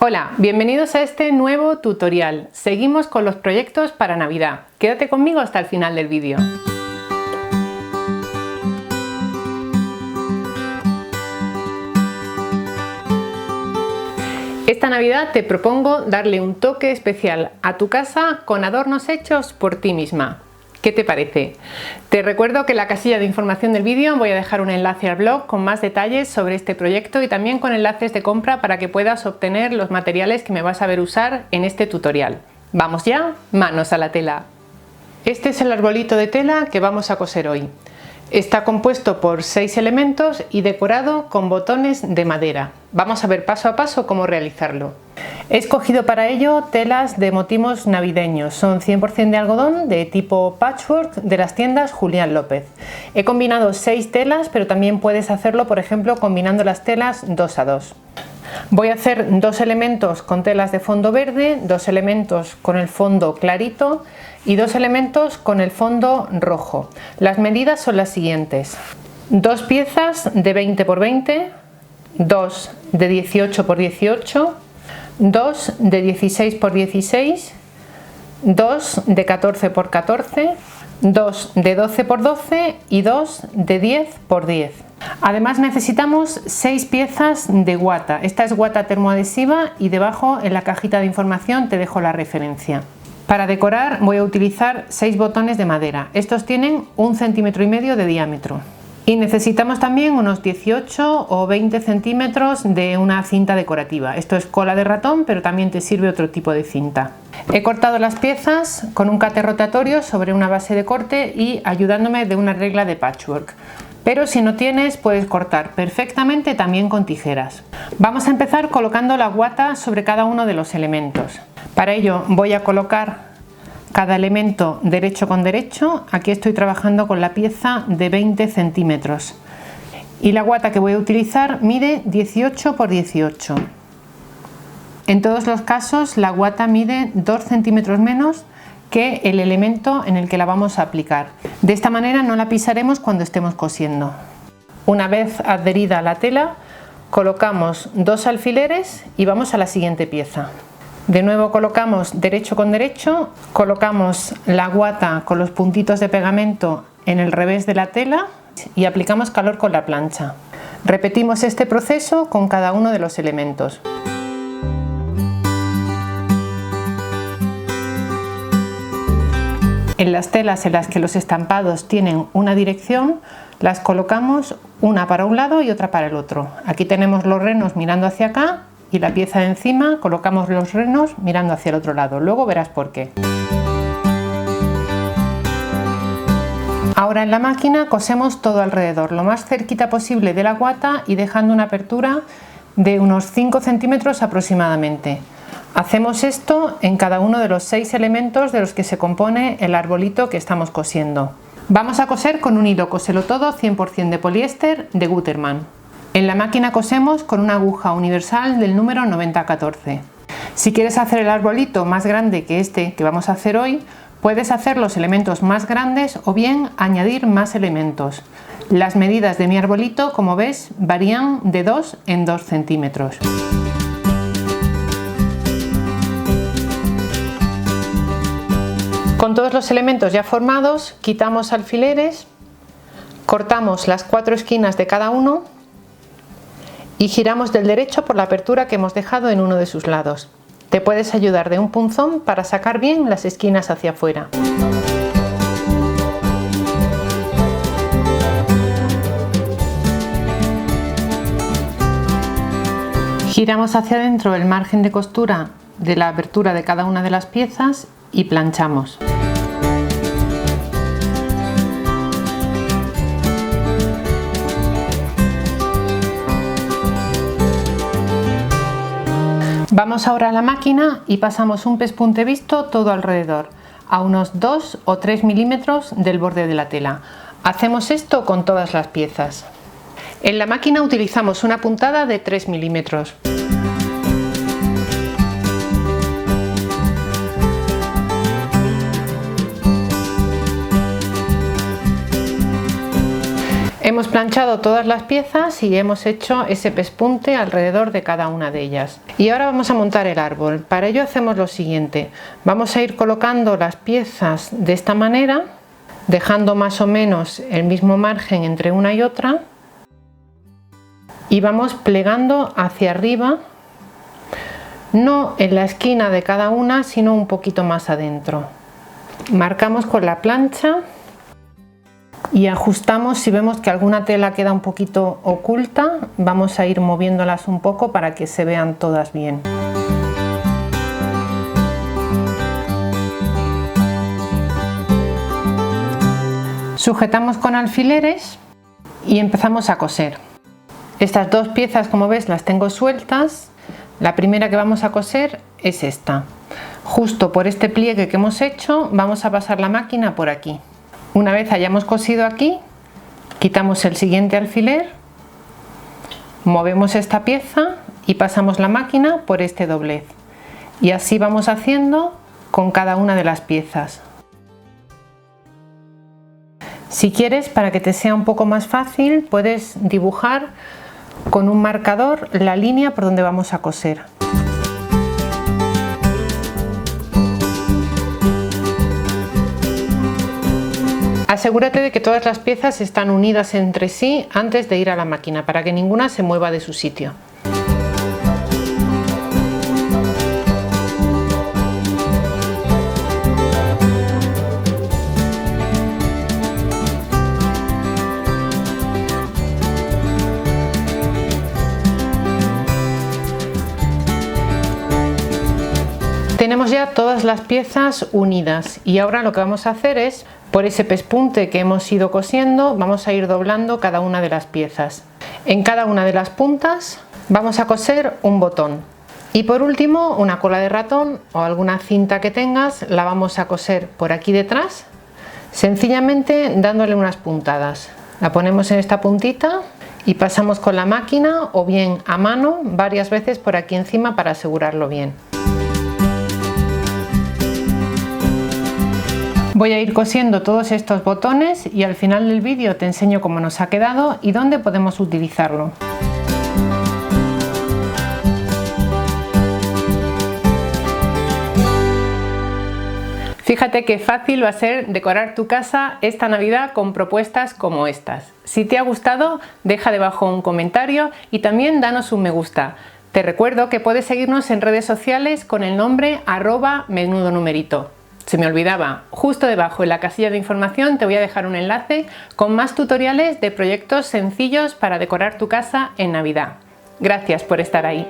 Hola, bienvenidos a este nuevo tutorial. Seguimos con los proyectos para Navidad. Quédate conmigo hasta el final del vídeo. Esta Navidad te propongo darle un toque especial a tu casa con adornos hechos por ti misma. ¿Qué te parece? Te recuerdo que en la casilla de información del vídeo voy a dejar un enlace al blog con más detalles sobre este proyecto y también con enlaces de compra para que puedas obtener los materiales que me vas a ver usar en este tutorial. ¡Vamos ya! ¡Manos a la tela! Este es el arbolito de tela que vamos a coser hoy. Está compuesto por 6 elementos y decorado con botones de madera. Vamos a ver paso a paso cómo realizarlo. He escogido para ello telas de motivos navideños. Son 100% de algodón de tipo patchwork de las tiendas Julián López. He combinado 6 telas, pero también puedes hacerlo, por ejemplo, combinando las telas 2 a 2. Voy a hacer 2 elementos con telas de fondo verde, 2 elementos con el fondo clarito y 2 elementos con el fondo rojo. Las medidas son las siguientes: 2 piezas de 20 x 20, 2 de 18 x 18, 2 de 16 x 16, 2 de 14 x 14, 2 de 12 x 12 y 2 de 10 x 10. Además necesitamos 6 piezas de guata. Esta es guata termoadhesiva y debajo en la cajita de información te dejo la referencia. Para decorar voy a utilizar 6 botones de madera. Estos tienen 1,5 centímetros de diámetro. Y necesitamos también unos 18 o 20 centímetros de una cinta decorativa. Esto es cola de ratón, pero también te sirve otro tipo de cinta. He cortado las piezas con un cate rotatorio sobre una base de corte y ayudándome de una regla de patchwork. Pero si no tienes, puedes cortar perfectamente también con tijeras. Vamos a empezar colocando la guata sobre cada uno de los elementos. Para ello voy a colocar cada elemento derecho con derecho. Aquí estoy trabajando con la pieza de 20 centímetros. Y la guata que voy a utilizar mide 18 x 18. En todos los casos la guata mide 2 centímetros menos que el elemento en el que la vamos a aplicar. De esta manera no la pisaremos cuando estemos cosiendo. Una vez adherida a la tela, colocamos 2 alfileres y vamos a la siguiente pieza. De nuevo colocamos derecho con derecho, colocamos la guata con los puntitos de pegamento en el revés de la tela y aplicamos calor con la plancha. Repetimos este proceso con cada uno de los elementos. En las telas en las que los estampados tienen una dirección, las colocamos una para un lado y otra para el otro. Aquí tenemos los renos mirando hacia acá y la pieza de encima colocamos los renos mirando hacia el otro lado. Luego verás por qué. Ahora en la máquina cosemos todo alrededor, lo más cerquita posible de la guata y dejando una apertura de unos 5 centímetros aproximadamente. Hacemos esto en cada uno de los 6 elementos de los que se compone el arbolito que estamos cosiendo. Vamos a coser con un hilo coselotodo 100% de poliéster de Gutermann. En la máquina cosemos con una aguja universal del número 9014. Si quieres hacer el arbolito más grande que este que vamos a hacer hoy, puedes hacer los elementos más grandes o bien añadir más elementos. Las medidas de mi arbolito, como ves, varían de 2 en 2 centímetros. Con todos los elementos ya formados, quitamos alfileres, cortamos las 4 esquinas de cada uno y giramos del derecho por la apertura que hemos dejado en uno de sus lados. Te puedes ayudar de un punzón para sacar bien las esquinas hacia afuera. Giramos hacia adentro el margen de costura de la abertura de cada una de las piezas y planchamos. Vamos ahora a la máquina y pasamos un pespunte visto todo alrededor, a unos 2 o 3 milímetros del borde de la tela. Hacemos esto con todas las piezas. En la máquina utilizamos una puntada de 3 milímetros. Hemos planchado todas las piezas y hemos hecho ese pespunte alrededor de cada una de ellas. Y ahora vamos a montar el árbol. Para ello hacemos lo siguiente. Vamos a ir colocando las piezas de esta manera, dejando más o menos el mismo margen entre una y otra. Y vamos plegando hacia arriba, no en la esquina de cada una, sino un poquito más adentro. Marcamos con la plancha y ajustamos. Si vemos que alguna tela queda un poquito oculta, vamos a ir moviéndolas un poco para que se vean todas bien. Sujetamos con alfileres y empezamos a coser. Estas dos piezas, como ves, las tengo sueltas. La primera que vamos a coser es esta. Justo por este pliegue que hemos hecho vamos a pasar la máquina por aquí. Una vez hayamos cosido aquí, quitamos el siguiente alfiler, movemos esta pieza y pasamos la máquina por este doblez. Y así vamos haciendo con cada una de las piezas. Si quieres, para que te sea un poco más fácil, puedes dibujar con un marcador la línea por donde vamos a coser. Asegúrate de que todas las piezas están unidas entre sí antes de ir a la máquina, para que ninguna se mueva de su sitio. Tenemos ya todas las piezas unidas y ahora lo que vamos a hacer es, por ese pespunte que hemos ido cosiendo, vamos a ir doblando cada una de las piezas. En cada una de las puntas vamos a coser un botón y por último una cola de ratón o alguna cinta que tengas la vamos a coser por aquí detrás, sencillamente dándole unas puntadas. La ponemos en esta puntita y pasamos con la máquina o bien a mano varias veces por aquí encima para asegurarlo bien. Voy a ir cosiendo todos estos botones y al final del vídeo te enseño cómo nos ha quedado y dónde podemos utilizarlo. Fíjate qué fácil va a ser decorar tu casa esta Navidad con propuestas como estas. Si te ha gustado, deja debajo un comentario y también danos un me gusta. Te recuerdo que puedes seguirnos en redes sociales con el nombre @menudonumerito. Se me olvidaba, justo debajo en la casilla de información te voy a dejar un enlace con más tutoriales de proyectos sencillos para decorar tu casa en Navidad. Gracias por estar ahí.